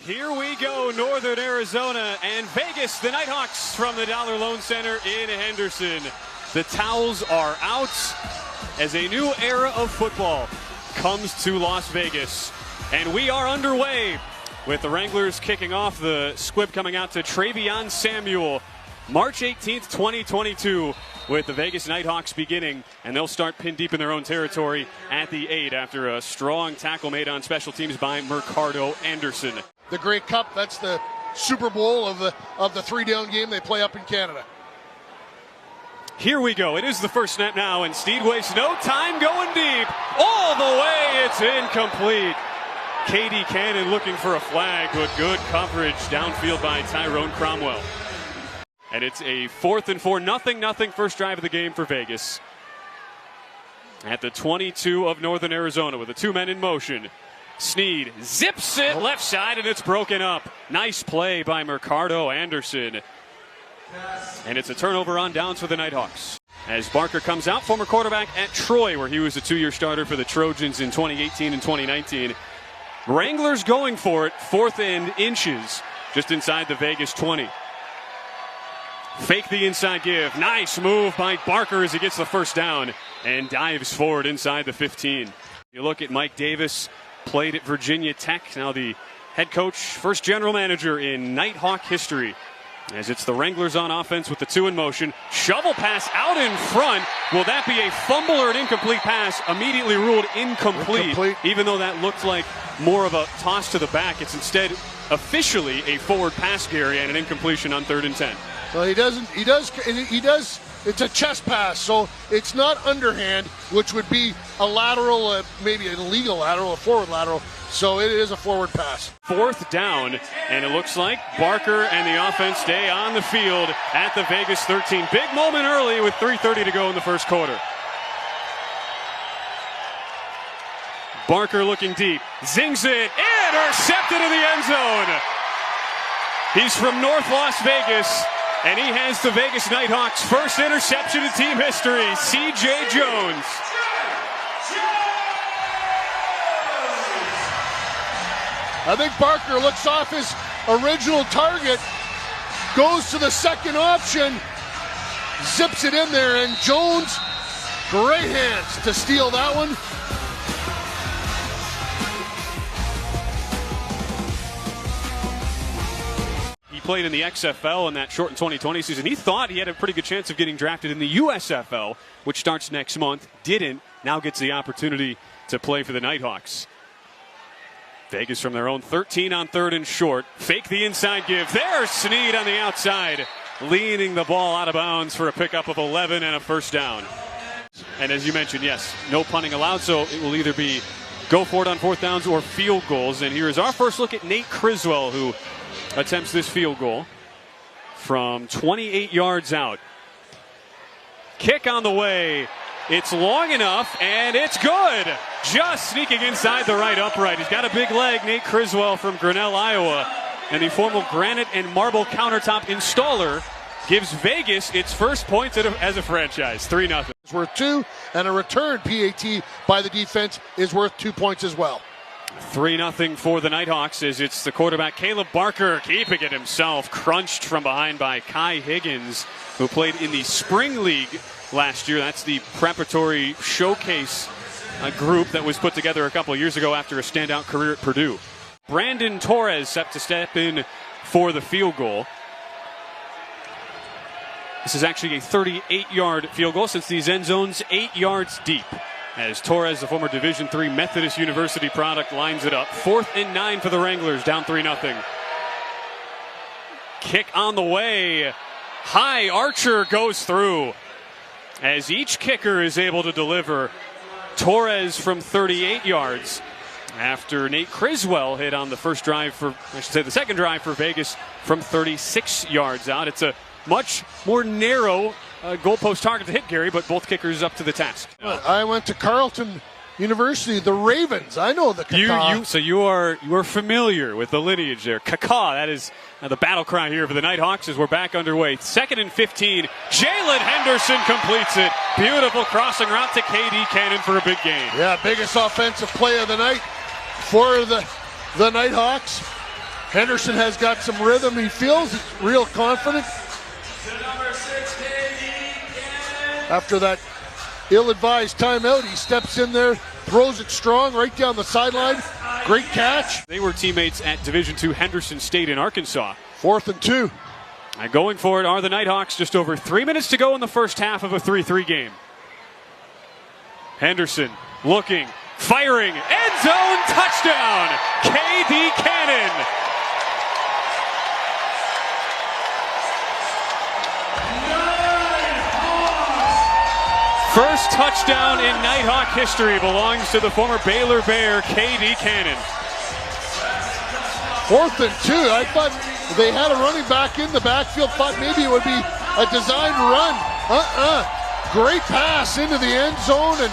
Here we go, Northern Arizona and Vegas, the Nighthawks from the Dollar Loan Center in Henderson. The towels are out as a new era of football comes to Las Vegas. And we are underway with the Wranglers kicking off, the squib coming out to Travion Samuel. March 18th, 2022, with the Vegas Nighthawks beginning, and they'll start pin deep in their own territory at the 8 after a strong tackle made on special teams by Mercado Anderson. The Grey Cup, that's the Super Bowl of the three-down game they play up in Canada. Here we go. It is the first snap now, and Steed wastes no time going deep. All the way, it's incomplete. KD Cannon looking for a flag, but good coverage downfield by Tyrone Cromwell. And it's a 4th and 4, nothing, first drive of the game for Vegas. At the 22 of Northern Arizona with the two men in motion. Sneed zips it left side, and it's broken up. Nice play by Mercado Anderson. And it's a turnover on downs for the Nighthawks. As Barker comes out, former quarterback at Troy, where he was a 2-year starter for the Trojans in 2018 and 2019. Wranglers going for it, 4th and inches, just inside the Vegas 20. Fake the inside give. Nice move by Barker as he gets the first down and dives forward inside the 15. You look at Mike Davis, played at Virginia Tech, now the head coach, first general manager in Nighthawk history. As it's the Wranglers on offense with the two in motion. Shovel pass out in front. Will that be a fumble or an incomplete pass? Immediately ruled incomplete. Even though that looked like more of a toss to the back, it's instead officially a forward pass, Gary, and an incompletion on 3rd and 10. Well, he does, it's a chest pass, so it's not underhand, which would be a lateral, maybe an illegal lateral, a forward lateral, so it is a forward pass. 4th down, and it looks like Barker and the offense stay on the field at the Vegas 13. Big moment early with 3:30 to go in the first quarter. Barker looking deep, zings it, intercepted in the end zone. He's from North Las Vegas. And he has the Vegas Nighthawks' first interception in team history, C.J. Jones. I think Barker looks off his original target, goes to the second option, zips it in there, and Jones, great hands to steal that one. Played in the XFL in that shortened 2020 season. He thought he had a pretty good chance of getting drafted in the USFL, which starts next month. Didn't. Now gets the opportunity to play for the Nighthawks. Vegas from their own 13 on 3rd and short. Fake the inside give. There's Sneed on the outside, leaning the ball out of bounds for a pickup of 11 and a first down. And as you mentioned, yes, no punting allowed, so it will either be go for it on 4th downs or field goals. And here is our first look at Nate Criswell, who attempts this field goal from 28 yards out. Kick on the way. It's long enough, and it's good. Just sneaking inside the right upright. He's got a big leg, Nate Criswell from Grinnell, Iowa. And the former granite and marble countertop installer gives Vegas its first points as a franchise, 3-0. It's worth 2, and a return PAT by the defense is worth 2 points as well. 3-0 for the Nighthawks as it's the quarterback Caleb Barker keeping it himself, crunched from behind by Kai Higgins, who played in the Spring League last year. That's the preparatory showcase group that was put together a couple of years ago after a standout career at Purdue. Brandon Torres set to step in for the field goal. This is actually a 38-yard field goal since these end zones 8 yards deep. As Torres, the former Division III Methodist University product, lines it up. 4th and 9 for the Wranglers, down 3-0. Kick on the way. High, Archer goes through. As each kicker is able to deliver. Torres from 38 yards after Nate Criswell hit on the second drive for Vegas from 36 yards out. It's a much more narrow goalpost target to hit, Gary, but both kickers up to the task. I went to Carleton University, the Ravens. I know the Kaka. So you are familiar with the lineage there. Kaka, that is the battle cry here for the Nighthawks as we're back underway. 2nd and 15. Jalen Henderson completes it. Beautiful crossing route to KD Cannon for a big gain. Yeah, biggest offensive play of the night for the Nighthawks. Henderson has got some rhythm. He feels real confident. After that ill-advised timeout, he steps in there, throws it strong right down the sideline. Great catch. They were teammates at Division II Henderson State in Arkansas. 4th and 2. And going for it are the Nighthawks. Just over 3 minutes to go in the first half of a 3-3 game. Henderson looking, firing, end zone, touchdown, K.D. Cannon. First touchdown in Nighthawk history belongs to the former Baylor Bear, K.D. Cannon. 4th and 2. I thought they had a running back in the backfield. Thought maybe it would be a designed run. Great pass into the end zone, and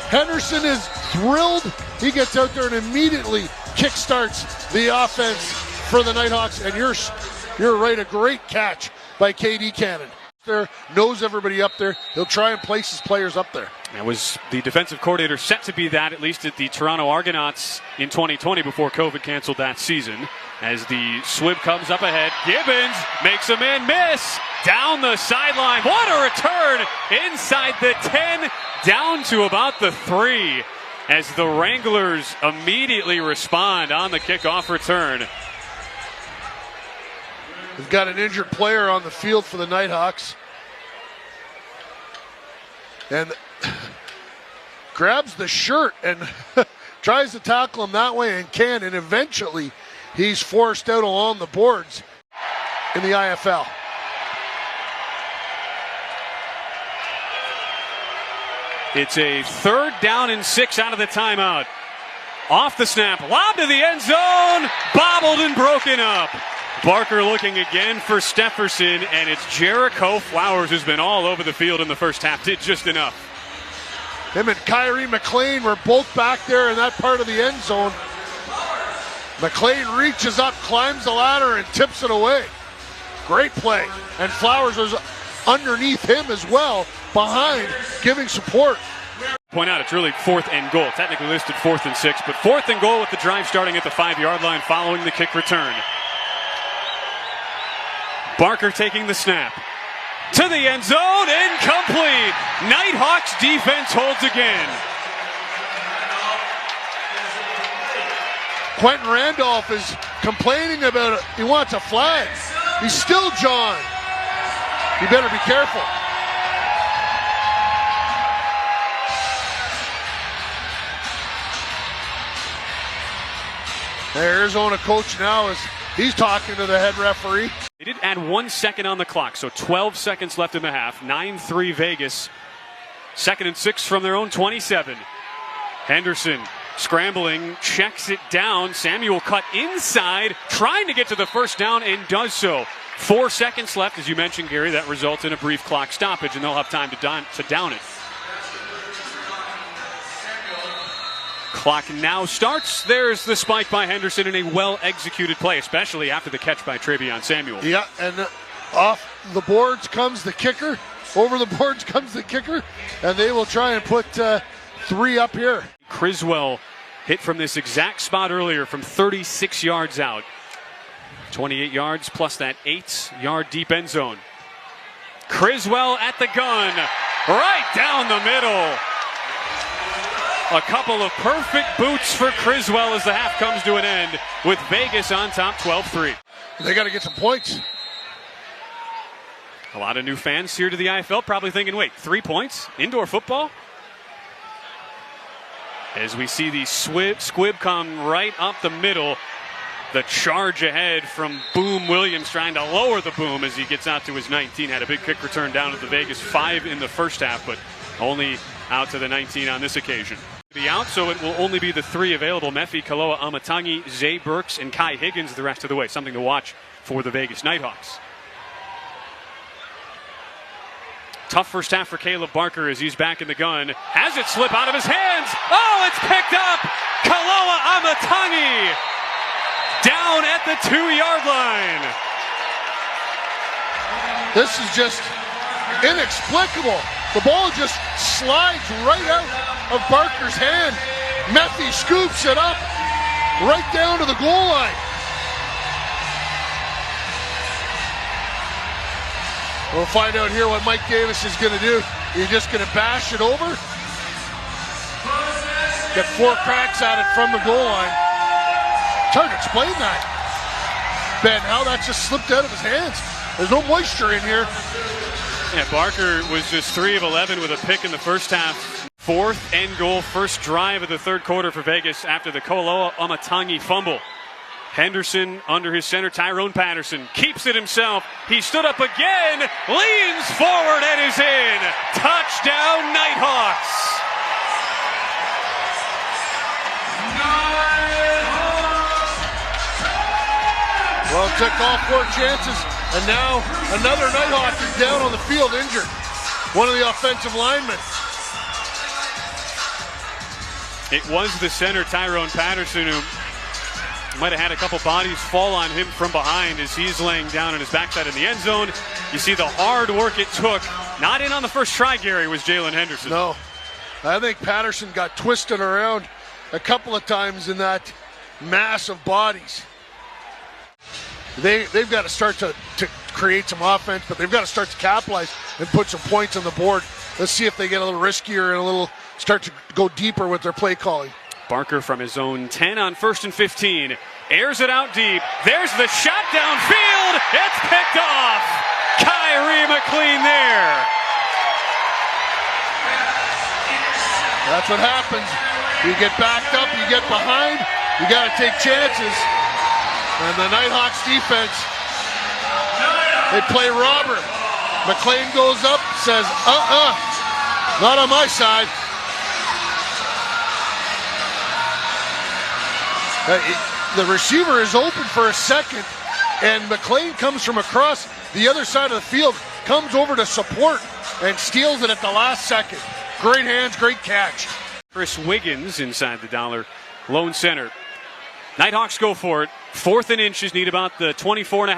Henderson is thrilled. He gets out there and immediately kickstarts the offense for the Nighthawks. And you're right, a great catch by K.D. Cannon. There, knows everybody up there. He'll try and place his players up there. That was the defensive coordinator set to be that, at least at the Toronto Argonauts in 2020 before COVID canceled that season. As the swib comes up ahead, Gibbons makes a man miss down the sideline. What a return inside the 10, down to about the 3, as the Wranglers immediately respond on the kickoff return. We've got an injured player on the field for the Nighthawks. And grabs the shirt and tries to tackle him that way and can. And eventually he's forced out along the boards in the IFL. It's a 3rd down and 6 out of the timeout. Off the snap, lob to the end zone, bobbled and broken up. Barker looking again for Stefferson, and it's Jericho Flowers who's been all over the field in the first half. Did just enough. Him and Kyrie McLean were both back there in that part of the end zone. McLean reaches up, climbs the ladder, and tips it away. Great play. And Flowers was underneath him as well, behind, giving support. Point out, it's really 4th and goal. Technically listed 4th and 6, but 4th and goal with the drive starting at the 5-yard line following the kick return. Barker taking the snap. To the end zone, incomplete. Nighthawks defense holds again. Quentin Randolph is complaining about it. He wants a flag. He's still John. You better be careful. The Arizona coach now is he's talking to the head referee. They did add 1 second on the clock, so 12 seconds left in the half. 9-3 Vegas. 2nd and 6 from their own 27. Henderson scrambling, checks it down. Samuel cut inside, trying to get to the first down, and does so. 4 seconds left, as you mentioned, Gary. That results in a brief clock stoppage, and they'll have time to down it. Clock now starts. There's the spike by Henderson in a well-executed play, especially after the catch by Travion Samuel. Yeah, and off the boards comes the kicker. Over the boards comes the kicker, and they will try and put 3 up here. Criswell hit from this exact spot earlier from 36 yards out. 28 yards plus that 8-yard deep end zone. Criswell at the gun, right down the middle. A couple of perfect boots for Criswell as the half comes to an end, with Vegas on top 12-3. They got to get some points. A lot of new fans here to the IFL probably thinking, wait, 3 points? Indoor football? As we see the squib come right up the middle. The charge ahead from Boom Williams, trying to lower the boom as he gets out to his 19. Had a big kick return down at the Vegas 5 in the first half, but only out to the 19 on this occasion. The out, so it will only be the 3 available. Mephi, Kaloa, Amatangi, Zay Burks, and Kai Higgins the rest of the way. Something to watch for the Vegas Nighthawks. Tough first half for Caleb Barker as he's back in the gun. Has it slip out of his hands. Oh, it's picked up. Kaloa Amatangi down at the 2-yard line. This is just inexplicable. The ball just slides right out of Barker's hand. Mephi scoops it up right down to the goal line. We'll find out here what Mike Davis is going to do. He's just going to bash it over. Get 4 cracks at it from the goal line. It's hard to explain that, Ben, how that just slipped out of his hands. There's no moisture in here. Yeah, Barker was just 3 of 11 with a pick in the first half. 4th end goal, first drive of the third quarter for Vegas after the Koloa Amatangi fumble. Henderson under his center, Tyrone Patterson keeps it himself. He stood up again, leans forward and is in. Touchdown, Nighthawks. Well, took all 4 chances, and now another Nighthawk is down on the field injured. One of the offensive linemen. It was the center, Tyrone Patterson, who might have had a couple bodies fall on him from behind as he's laying down on his backside in the end zone. You see the hard work it took. Not in on the first try, Gary, was Jalen Henderson. No. I think Patterson got twisted around a couple of times in that mass of bodies. They've got to start to create some offense, but they've got to start to capitalize and put some points on the board. Let's see if they get a little riskier and start to go deeper with their play calling. Barker from his own 10 on 1st and 15. Airs it out deep. There's the shot downfield. It's picked off. Kyrie McLean there. That's what happens. You get backed up, you get behind, you got to take chances. And the Nighthawks defense, they play robber. McLean goes up, says, not on my side. The receiver is open for a second, and McLean comes from across the other side of the field, comes over to support, and steals it at the last second. Great hands, great catch. Chris Wiggins inside the Dollar Lone Center. Nighthawks go for it. 4th and inches, need about the 24.5.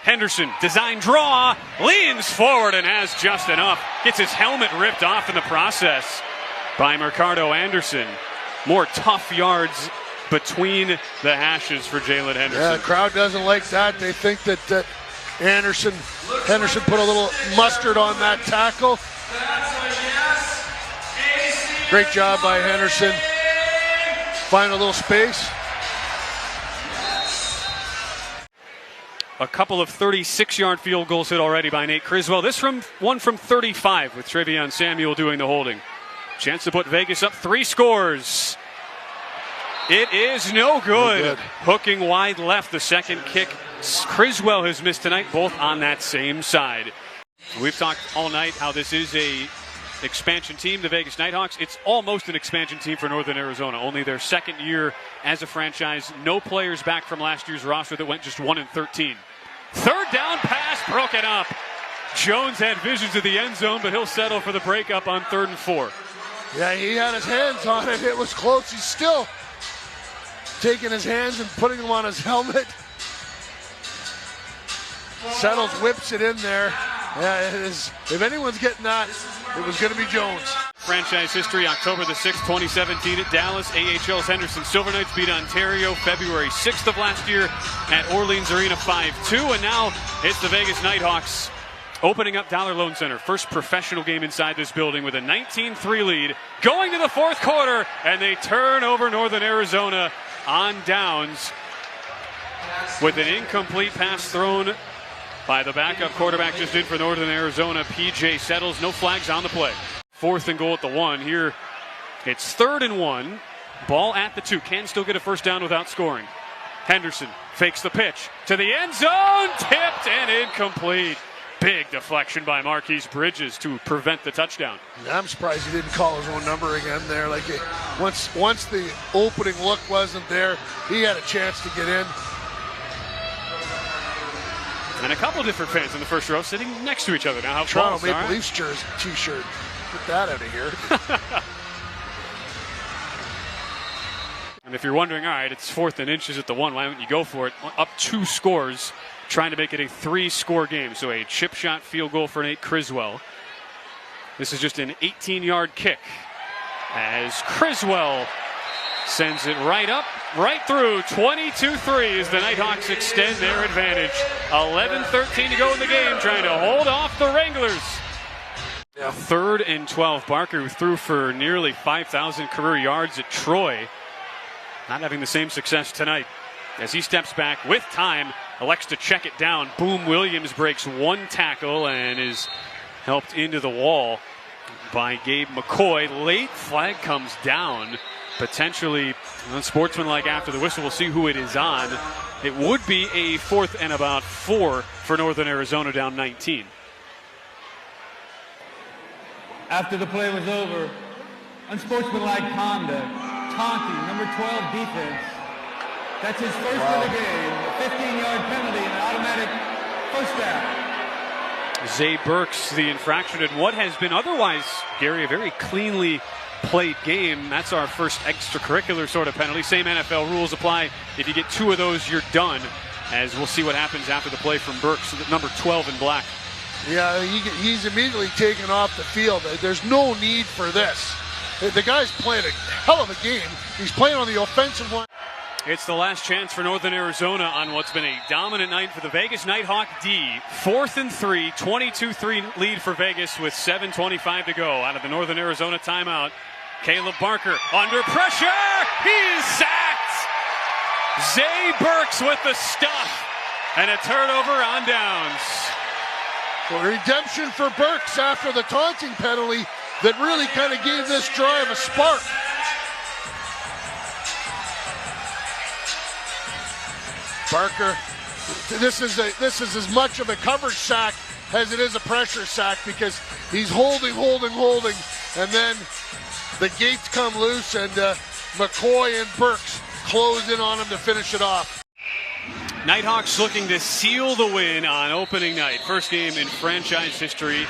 Henderson, design draw, leans forward and has just enough. Gets his helmet ripped off in the process by Mercado Anderson. More tough yards between the hashes for Jalen Henderson. Yeah, the crowd doesn't like that. They think that Henderson put a little mustard on that tackle. Great job by Henderson. Find a little space. A couple of 36-yard field goals hit already by Nate Criswell. This one from 35 with Travion Samuel doing the holding. Chance to put Vegas up 3 scores. It is no good. Hooking wide left. The second kick Criswell has missed tonight, both on that same side. We've talked all night how this is a expansion team, the Vegas Nighthawks. It's almost an expansion team for Northern Arizona. Only their second year as a franchise. No players back from last year's roster that went just 1-13. Third down pass broken up. Jones had visions of the end zone, but he'll settle for the breakup on 3rd and 4. Yeah, he had his hands on it. It was close. He's still taking his hands and putting them on his helmet. Settles, whips it in there. Yeah, it is. If anyone's getting that, it was going to be Jones. Franchise history, October the 6th, 2017 at Dallas. AHL's Henderson Silver Knights beat Ontario February 6th of last year at Orleans Arena 5-2. And now it's the Vegas Nighthawks opening up Dollar Loan Center. First professional game inside this building with a 19-3 lead. Going to the 4th quarter, and they turn over Northern Arizona on downs with an incomplete pass thrown by the backup quarterback just in for Northern Arizona. PJ settles, no flags on the play. 4th and goal at the 1. Here it's 3rd and 1. Ball at the 2. Can still get a first down without scoring. Henderson fakes the pitch to the end zone. Tipped and incomplete. Big deflection by Marquise Bridges to prevent the touchdown. I'm surprised he didn't call his own number again there. Once the opening look wasn't there, he had a chance to get in. And a couple different fans in the first row sitting next to each other now. Toronto Maple Leafs t-shirt. Get that out of here. And if you're wondering, all right, it's 4th and inches at the 1. Why don't you go for it? Up 2 scores, trying to make it a 3-score game. So a chip shot field goal for Nate Criswell. This is just an 18-yard kick as Criswell sends it right up right through. 22-3 as the Nighthawks extend their advantage. 11-13 to go in the game, trying to hold off the Wranglers. Now 3rd and 12. Barker, who threw for nearly 5,000 career yards at Troy, not having the same success tonight. As he steps back with time, elects to check it down. Boom Williams breaks one tackle and is helped into the wall by Gabe McCoy. Late flag comes down, potentially unsportsmanlike after the whistle. We'll see who it is on. It would be a 4th and about 4 for Northern Arizona, down 19. After the play was over, unsportsmanlike conduct, taunting, number 12 defense. That's his first of the game, a 15-yard penalty and an automatic first down. Zay Burks, the infraction in what has been otherwise, Gary, a very cleanly played game. That's our first extracurricular sort of penalty. Same NFL rules apply. If you get 2 of those, you're done. As we'll see what happens after the play from Burks, number 12 in black. Yeah, he's immediately taken off the field. There's no need for this. The guy's playing a hell of a game. He's playing on the offensive line. It's the last chance for Northern Arizona on what's been a dominant night for the Vegas Nighthawk D. 4th and 3, 22-3 lead for Vegas with 7:25 to go. Out of the Northern Arizona timeout, Caleb Barker under pressure. He's sacked. Zay Burks with the stuff and a turnover on downs. Well, redemption for Burks after the taunting penalty that really kind of gave this drive a spark. Barker, this is as much of a coverage sack as it is a pressure sack, because he's holding, and then the gates come loose, and McCoy and Burks close in on him to finish it off. Nighthawks looking to seal the win on opening night. First game in franchise history.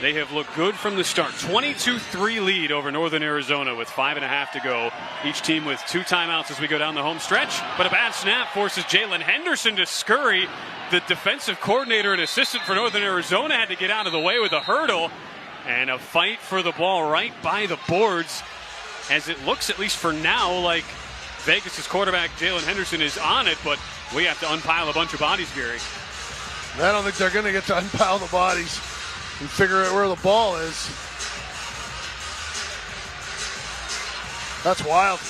They have looked good from the start. 22-3 lead over Northern Arizona with 5.5 to go. Each team with 2 timeouts as we go down the home stretch. But a bad snap forces Jalen Henderson to scurry. The defensive coordinator and assistant for Northern Arizona had to get out of the way with a hurdle. And a fight for the ball right by the boards, as it looks, at least for now, like Vegas' quarterback Jalen Henderson is on it, but we have to unpile a bunch of bodies, Gary. I don't think they're going to get to unpile the bodies and figure out where the ball is. That's wild.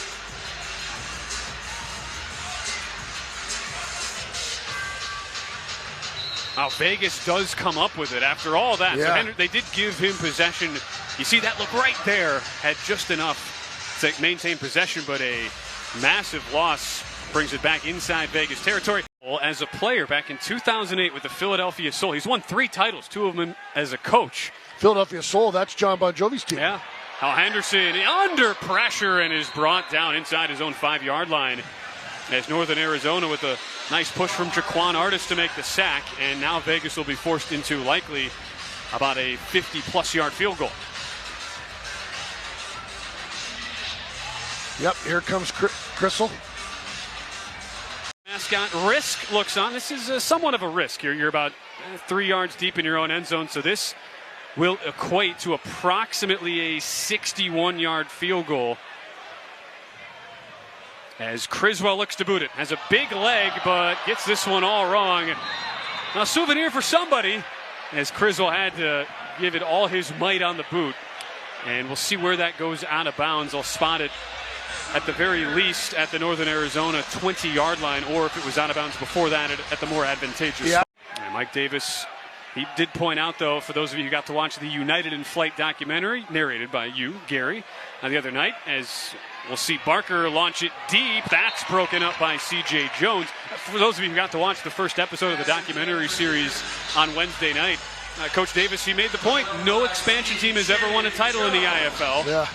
Now Vegas does come up with it after all that. Yeah. So they did give him possession. You see that look right there, had just enough to maintain possession, but a massive loss brings it back inside Vegas territory. As a player back in 2008 with the Philadelphia Soul, he's won 3 titles, 2 of them as a coach. Philadelphia Soul, that's John Bon Jovi's team. Yeah. Now Henderson under pressure and is brought down inside his own 5-yard line, as Northern Arizona with a nice push from Jaquan Artis to make the sack, and now Vegas will be forced into likely about a 50-plus yard field goal. Yep, here comes Crystal. Mascot risk looks on. This is somewhat of a risk. You're about 3 yards deep in your own end zone, so this will equate to approximately a 61-yard field goal. As Criswell looks to boot it. Has a big leg, but gets this one all wrong. Now, souvenir for somebody, as Criswell had to give it all his might on the boot. And we'll see where that goes out of bounds. I'll spot it at the very least at the Northern Arizona 20-yard line, or if it was out of bounds before that, at the more advantageous. Yeah. And Mike Davis, he did point out, though, for those of you who got to watch the United in Flight documentary, narrated by you, Gary, the other night, as we'll see Barker launch it deep. That's broken up by C.J. Jones. For those of you who got to watch the first episode of the documentary series on Wednesday night, Coach Davis, he made the point, no expansion team has ever won a title in the IFL. Yeah.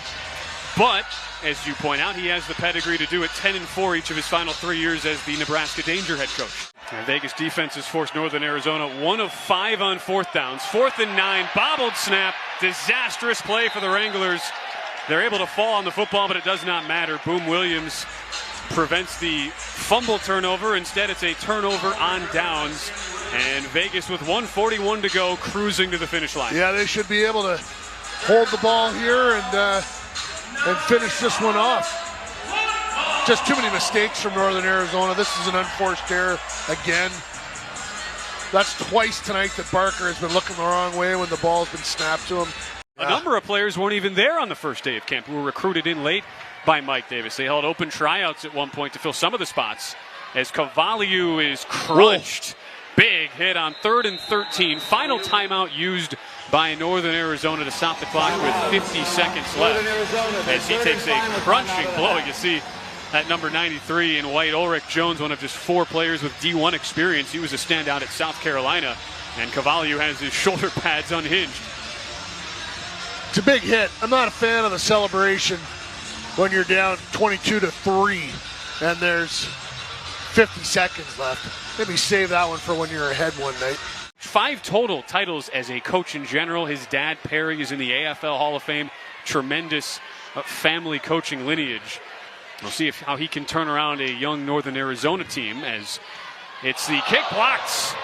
But, as you point out, he has the pedigree to do it. 10-4 each of his final 3 years as the Nebraska Danger head coach. And Vegas defense has forced Northern Arizona 1 of 5 on 4th downs. 4th and 9, bobbled snap, disastrous play for the Wranglers. They're able to fall on the football, but it does not matter. Boom Williams prevents the fumble turnover. Instead, it's a turnover on downs. And Vegas, with 1:41 to go, cruising to the finish line. Yeah, they should be able to hold the ball here and finish this one off. Just too many mistakes from Northern Arizona. This is an unforced error again. That's twice tonight that Barker has been looking the wrong way when the ball's been snapped to him. A number of players weren't even there on the first day of camp who were recruited in late by Mike Davis. They held open tryouts at one point to fill some of the spots as Cavaliu is crunched. Whoa. Big hit on 3rd and 13. Final timeout used by Northern Arizona to stop the clock with 50 seconds left. As he takes a crunching blow. You see at number 93 in white, Ulrich Jones, one of just 4 players with D1 experience. He was a standout at South Carolina. And Cavaliu has his shoulder pads unhinged. It's a big hit. I'm not a fan of the celebration when you're down 22-3 and there's 50 seconds left. Maybe save that one for when you're ahead one night. 5 total titles as a coach in general. His dad, Perry, is in the AFL Hall of Fame. Tremendous family coaching lineage. We'll see how he can turn around a young Northern Arizona team as it's the kick blocked.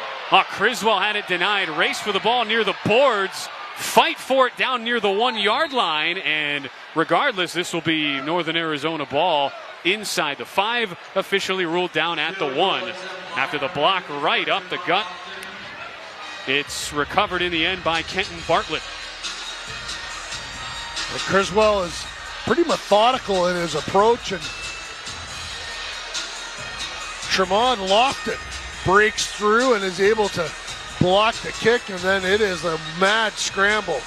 Criswell had it denied. Race for the ball near the boards. Fight for it down near the 1-yard line. And regardless, this will be Northern Arizona ball inside the 5, officially ruled down at the 1. After the block right up the gut, it's recovered in the end by Kenton Bartlett. Well, Criswell is pretty methodical in his approach, and Tremont Lofton breaks through and is able to block the kick, and then it is a mad scramble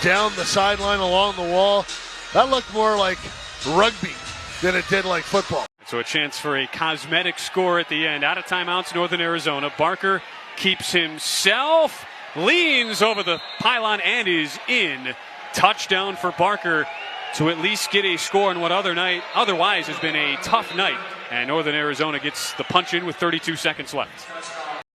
down the sideline along the wall. That looked more like rugby than it did like football. So a chance for a cosmetic score at the end. Out of timeouts, Northern Arizona. Barker keeps himself, leans over the pylon, and is in. Touchdown for Barker to at least get a score in what otherwise has been a tough night. And Northern Arizona gets the punch in with 32 seconds left.